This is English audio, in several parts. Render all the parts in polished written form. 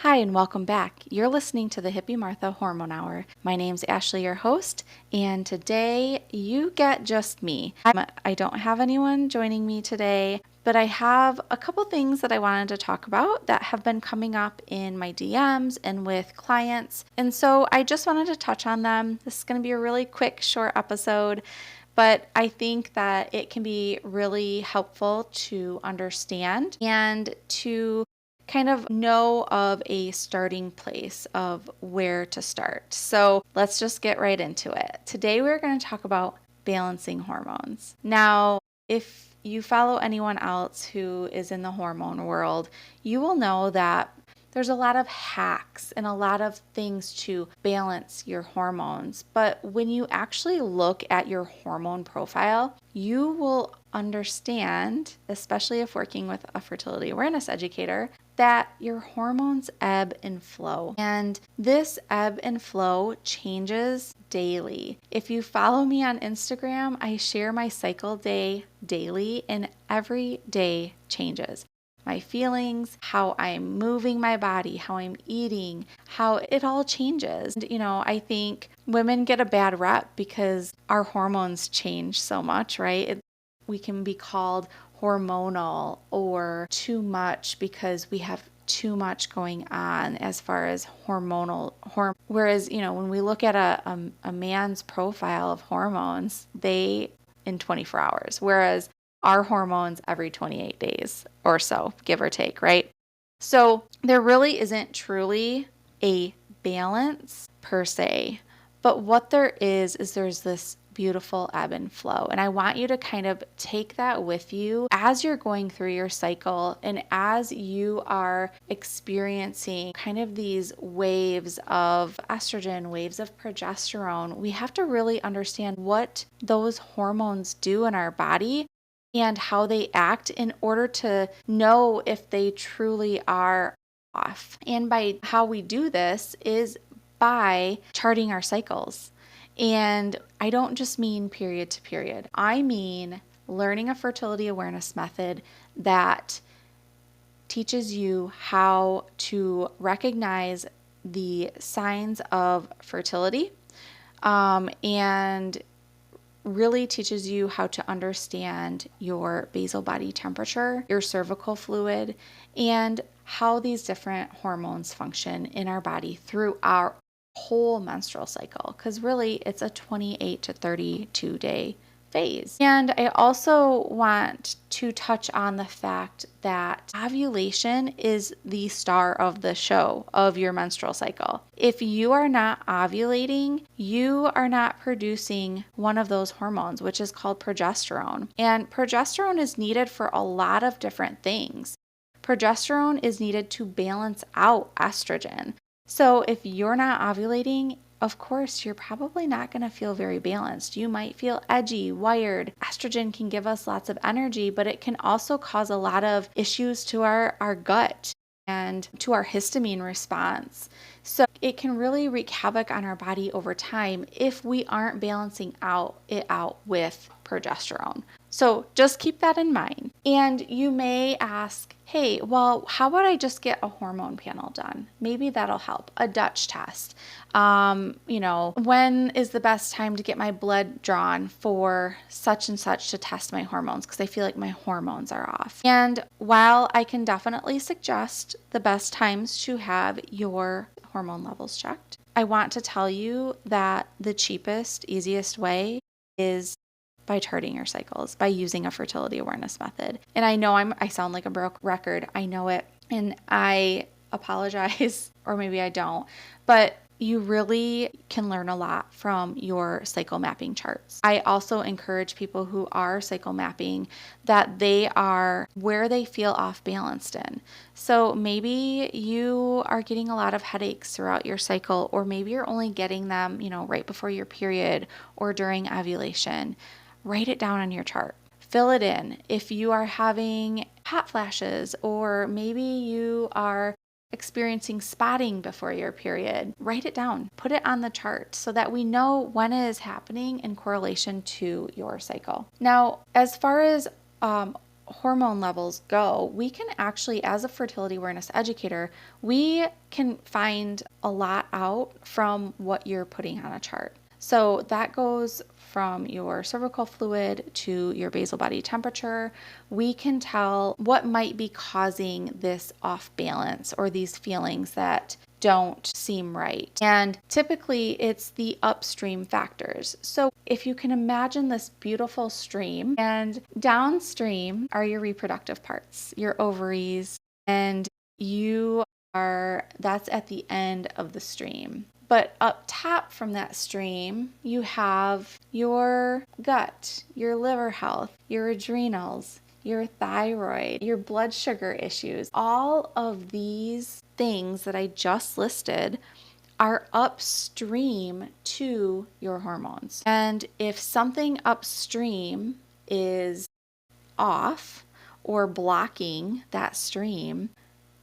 Hi, and welcome back. You're listening to the Hippie Martha Hormone Hour. My name's Ashley, your host, and today you get just me. I don't have anyone joining me today, but I have a couple things that I wanted to talk about that have been coming up in my DMs and with clients, and so I just wanted to touch on them. This is going to be a really quick, short episode, but I think that it can be really helpful to understand and to kind of know of a starting place of where to start. So let's just get right into it. Today we're going to talk about balancing hormones. Now, if you follow anyone else who is in the hormone world, you will know that there's a lot of hacks and a lot of things to balance your hormones. But when you actually look at your hormone profile, you will understand, especially if working with a fertility awareness educator, that your hormones ebb and flow. And this ebb and flow changes daily. If you follow me on Instagram, I share my cycle day daily, and every day changes. My feelings, how I'm moving my body, how I'm eating, how it all changes. And, I think women get a bad rep because our hormones change so much, right? We can be called hormonal or too much because we have too much going on as far as hormonal. Whereas, when we look at a man's profile of hormones, they in 24 hours, whereas our hormones every 28 days or so, give or take, right? So there really isn't truly a balance per se, but what there is there's this beautiful ebb and flow. And I want you to kind of take that with you as you're going through your cycle and as you are experiencing kind of these waves of estrogen, waves of progesterone. We have to really understand what those hormones do in our body and how they act in order to know if they truly are off. And by how we do this is by charting our cycles. And I don't just mean period to period. I mean learning a fertility awareness method that teaches you how to recognize the signs of fertility and really teaches you how to understand your basal body temperature, your cervical fluid, and how these different hormones function in our body through our whole menstrual cycle, because really it's a 28 to 32 day phase. And I also want to touch on the fact that ovulation is the star of the show of your menstrual cycle. If you are not ovulating, you are not producing one of those hormones, which is called progesterone. And progesterone is needed for a lot of different things. Progesterone is needed to balance out estrogen. So if you're not ovulating, of course, you're probably not going to feel very balanced. You might feel edgy, wired. Estrogen can give us lots of energy, but it can also cause a lot of issues to our gut and to our histamine response. So it can really wreak havoc on our body over time if we aren't balancing it out with progesterone. So just keep that in mind. And you may ask, hey, well, how about I just get a hormone panel done? Maybe that'll help. A Dutch test. When is the best time to get my blood drawn for such and such to test my hormones? Because I feel like my hormones are off. And while I can definitely suggest the best times to have your hormone levels checked, I want to tell you that the cheapest, easiest way is by charting your cycles, by using a fertility awareness method. And I know I sound like a broke record. I know it. And I apologize, or maybe I don't, but you really can learn a lot from your cycle mapping charts. I also encourage people who are cycle mapping that they are where they feel off balanced in. So maybe you are getting a lot of headaches throughout your cycle, or maybe you're only getting them, right before your period or during ovulation. Write it down on your chart. Fill it in. If you are having hot flashes, or maybe you are experiencing spotting before your period, write it down. Put it on the chart so that we know when it is happening in correlation to your cycle. Now, as far as hormone levels go, we can actually, as a fertility awareness educator, we can find a lot out from what you're putting on a chart. So that goes from your cervical fluid to your basal body temperature. We can tell what might be causing this off balance or these feelings that don't seem right. And typically it's the upstream factors. So if you can imagine this beautiful stream, and downstream are your reproductive parts, your ovaries, and that's at the end of the stream. But up top from that stream, you have your gut, your liver health, your adrenals, your thyroid, your blood sugar issues. All of these things that I just listed are upstream to your hormones. And if something upstream is off or blocking that stream,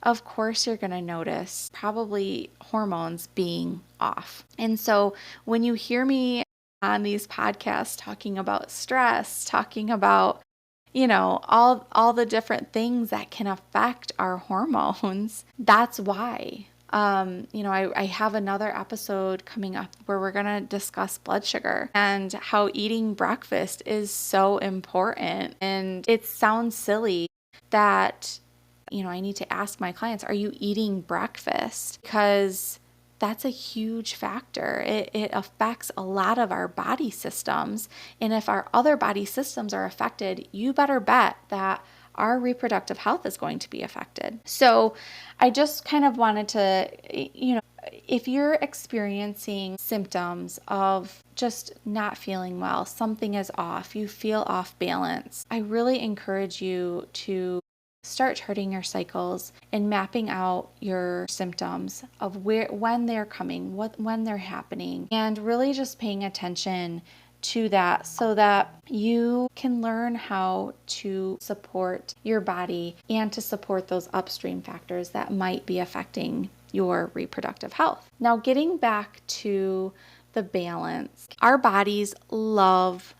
of course you're going to notice probably hormones being off. And so when you hear me on these podcasts talking about stress, talking about, all the different things that can affect our hormones, that's why. I have another episode coming up where we're going to discuss blood sugar and how eating breakfast is so important. And it sounds silly that I need to ask my clients, are you eating breakfast? Because that's a huge factor. It affects a lot of our body systems. And if our other body systems are affected, you better bet that our reproductive health is going to be affected. So I just kind of wanted to, if you're experiencing symptoms of just not feeling well, something is off, you feel off balance, I really encourage you to start charting your cycles and mapping out your symptoms of when they're coming, when they're happening, and really just paying attention to that so that you can learn how to support your body and to support those upstream factors that might be affecting your reproductive health. Now, getting back to the balance, our bodies love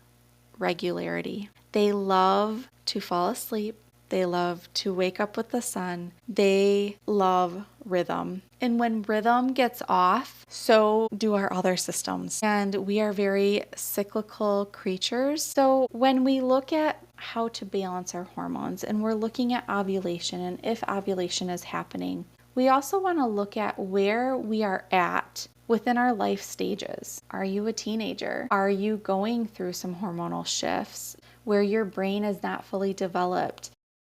regularity. They love to fall asleep. They love to wake up with the sun. They love rhythm. And when rhythm gets off, so do our other systems. And we are very cyclical creatures. So when we look at how to balance our hormones and we're looking at ovulation and if ovulation is happening, we also want to look at where we are at within our life stages. Are you a teenager? Are you going through some hormonal shifts where your brain is not fully developed?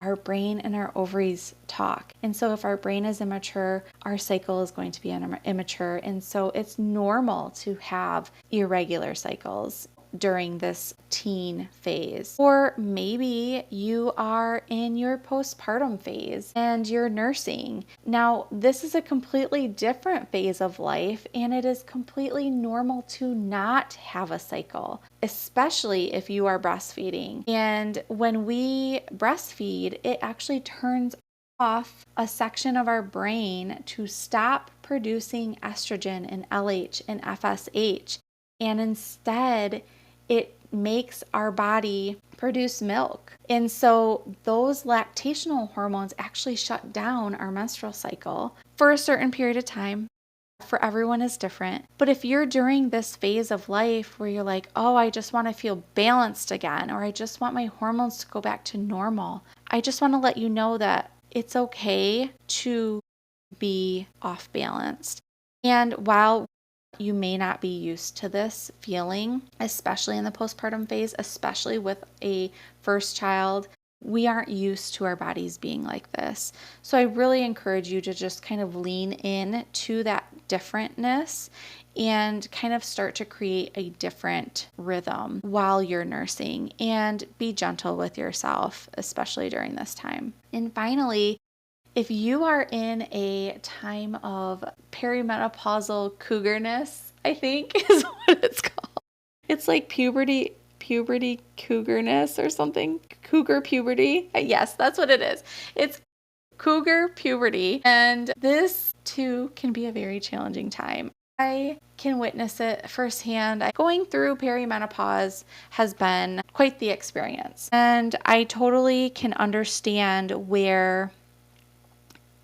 Our brain and our ovaries talk. And so if our brain is immature, our cycle is going to be immature. And so it's normal to have irregular cycles during this teen phase. Or maybe you are in your postpartum phase and you're nursing. Now, this is a completely different phase of life, and it is completely normal to not have a cycle, especially if you are breastfeeding. And when we breastfeed, it actually turns off a section of our brain to stop producing estrogen and LH and FSH. And instead, it makes our body produce milk. And so those lactational hormones actually shut down our menstrual cycle for a certain period of time. For everyone is different. But if you're during this phase of life where you're like, oh, I just want to feel balanced again, or I just want my hormones to go back to normal, I just want to let you know that it's okay to be off balanced. And while you may not be used to this feeling, especially in the postpartum phase, especially with a first child, we aren't used to our bodies being like this. So I really encourage you to just kind of lean in to that differentness and kind of start to create a different rhythm while you're nursing, and be gentle with yourself, especially during this time. And finally, if you are in a time of perimenopausal cougarness, I think is what it's called. It's like puberty cougarness or something. Cougar puberty. Yes, that's what it is. It's cougar puberty. And this too can be a very challenging time. I can witness it firsthand. Going through perimenopause has been quite the experience. And I totally can understand where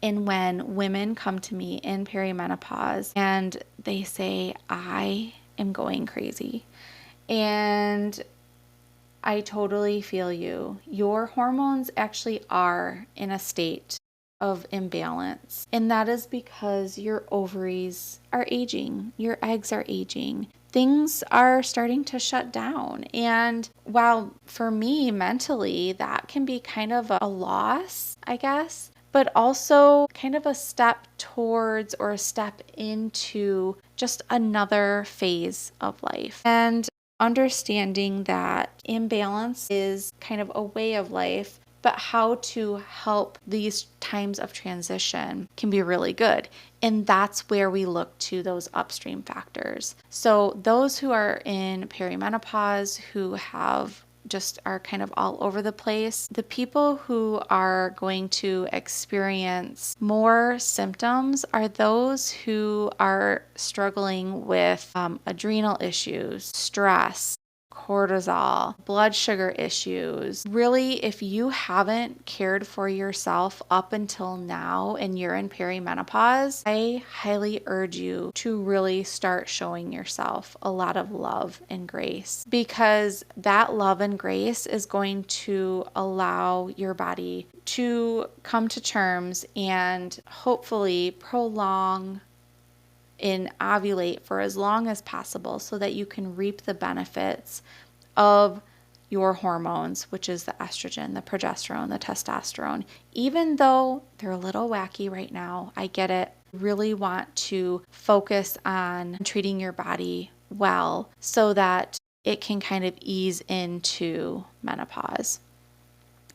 and when women come to me in perimenopause and they say, I am going crazy. And I totally feel you. Your hormones actually are in a state of imbalance. And that is because your ovaries are aging, your eggs are aging. Things are starting to shut down. And while for me mentally, that can be kind of a loss, I guess, but also kind of a step towards or a step into just another phase of life. And understanding that imbalance is kind of a way of life, but how to help these times of transition can be really good. And that's where we look to those upstream factors. So those who are in perimenopause, who just are kind of all over the place, the people who are going to experience more symptoms are those who are struggling with adrenal issues, stress, cortisol, blood sugar issues. Really, if you haven't cared for yourself up until now and you're in perimenopause, I highly urge you to really start showing yourself a lot of love and grace, because that love and grace is going to allow your body to come to terms and hopefully prolong and ovulate for as long as possible so that you can reap the benefits of your hormones, which is the estrogen, the progesterone, the testosterone. Even though they're a little wacky right now, I get it. Really want to focus on treating your body well so that it can kind of ease into menopause.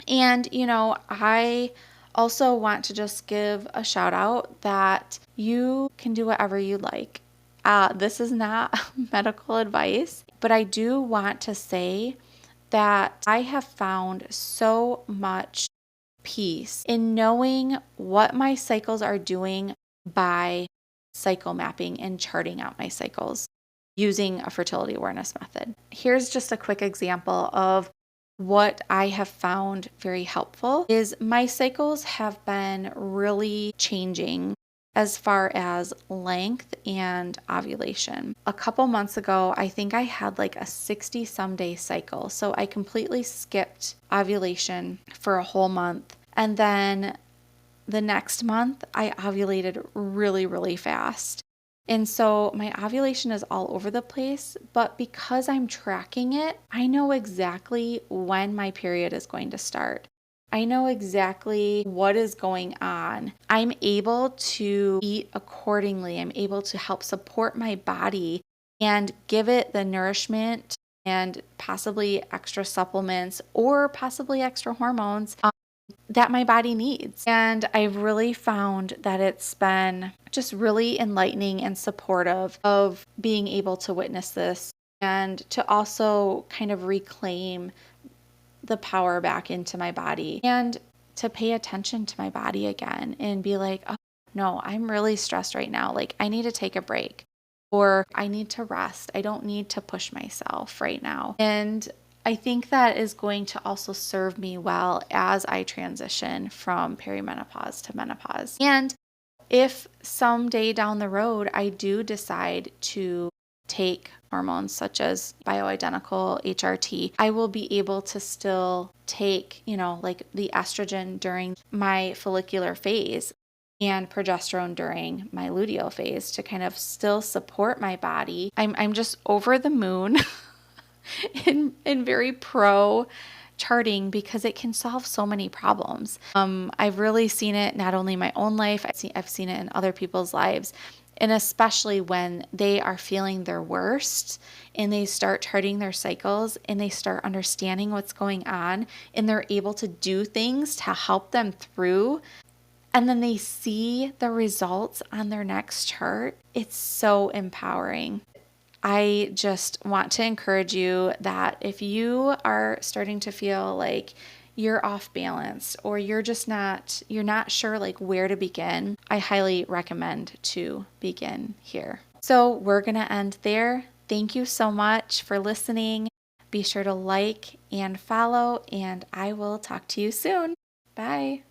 And, I also want to just give a shout out that you can do whatever you like. This is not medical advice, but I do want to say that I have found so much peace in knowing what my cycles are doing by cycle mapping and charting out my cycles using a fertility awareness method. Here's just a quick example of what I have found very helpful is my cycles have been really changing as far as length and ovulation. A couple months ago, I think I had like a 60 some day cycle. So I completely skipped ovulation for a whole month. And then the next month, I ovulated really, really fast. And so my ovulation is all over the place, but because I'm tracking it, I know exactly when my period is going to start. I know exactly what is going on. I'm able to eat accordingly. I'm able to help support my body and give it the nourishment and possibly extra supplements or possibly extra hormones that my body needs. And I've really found that it's been just really enlightening and supportive of being able to witness this and to also kind of reclaim the power back into my body and to pay attention to my body again and be like, oh, no, I'm really stressed right now. Like, I need to take a break or I need to rest. I don't need to push myself right now. And I think that is going to also serve me well as I transition from perimenopause to menopause. And if someday down the road I do decide to take hormones such as bioidentical HRT, I will be able to still take, like the estrogen during my follicular phase and progesterone during my luteal phase to kind of still support my body. I'm just over the moon and very pro charting because it can solve so many problems. I've really seen it not only in my own life, I've seen it in other people's lives. And especially when they are feeling their worst and they start charting their cycles and they start understanding what's going on and they're able to do things to help them through. And then they see the results on their next chart. It's so empowering. I just want to encourage you that if you are starting to feel like you're off balance or you're not sure like where to begin, I highly recommend to begin here. So we're going to end there. Thank you so much for listening. Be sure to like and follow, and I will talk to you soon. Bye.